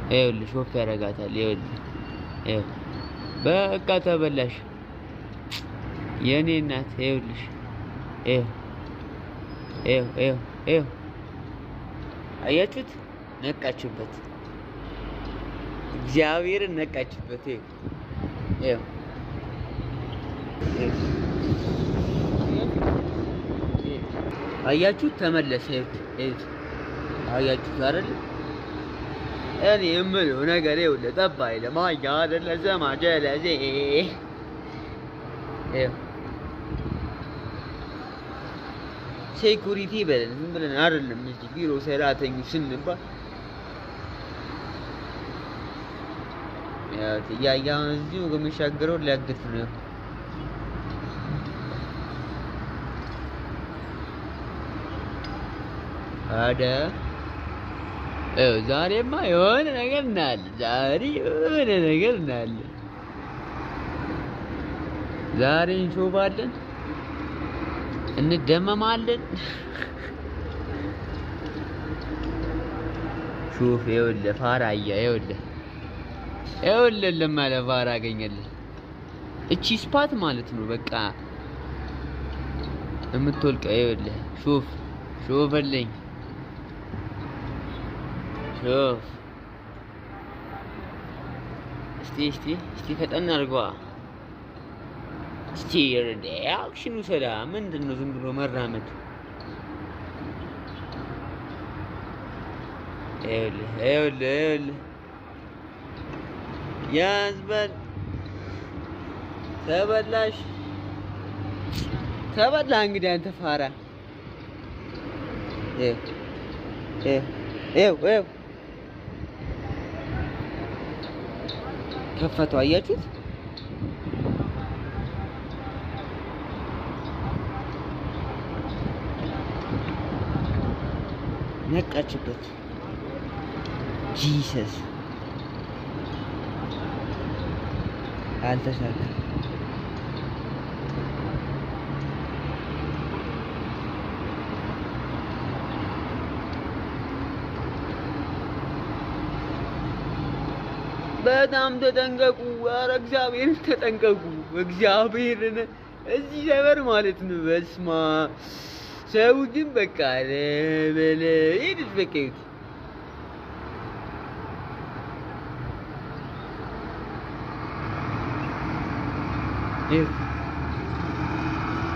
ይኸውልሽ ሾፍ ያደርጋታል። ይኸውልህ ይኸው በቃ ተበላሽ የኔ እናት። ይኸውልሽ ይኸው ይኸው ይኸው ይኸው አያችሁት? ነቃችበት። እግዚአብሔርን ነቃችበት። ይኸው አያችሁት? ተመለሰ። ይኸውት አያችሁት አይደል? እኔ የምለው ነገር ይኸውልህ ጠባ አይልም። አያ አይደለ ዘማ ጀለዜ ይኸው ሴኩሪቲ በለን ዝም ብለን አይደለም እዚህ ቢሮ ሰራተኞች ስንባል ያያውን እዚሁ ከመሻገረው ሊያግት ነው። አደ ዛሬማ የሆነ ነገር እናያለን። ዛሬ የሆነ ነገር እናያለን። ዛሬ እንሾባለን፣ እንደመማለን። ሹፍ ይኸውልህ ፋራያ ይኸውልህ ለማለ ፋራ አገኘልህ። እቺ ስፓት ማለት ነው በቃ የምትወልቀው። ይኸውልህ ሹፍልኝ ሹፍ። እስቲ ፈጠን አድርጓ። እስቲ አክሽኑ ሰላ ምንድን ነው ዝም ብሎ መራመድ? ይኸውልህ ያዝ በል። ተበላ እንግዲህ አንተ ፋራ። ይኸው ከፈተው። አያችሁት? ነቃችበት። ጂሰስ አልተሳካም። በጣም ተጠንቀቁ። ኧረ እግዚአብሔርን ተጠንቀቁ። እግዚአብሔርን እዚህ ሰፈር ማለት ነው። በስማ ሰው ግን በቃ ለበለ ሄድት በቃ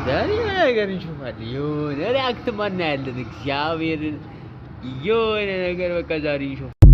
ዛሬ ነገር እንሾፋለን። የሆነ ሪአክት ማና ያለን እግዚአብሔርን የሆነ ነገር በቃ ዛሬ እንሾፋለን።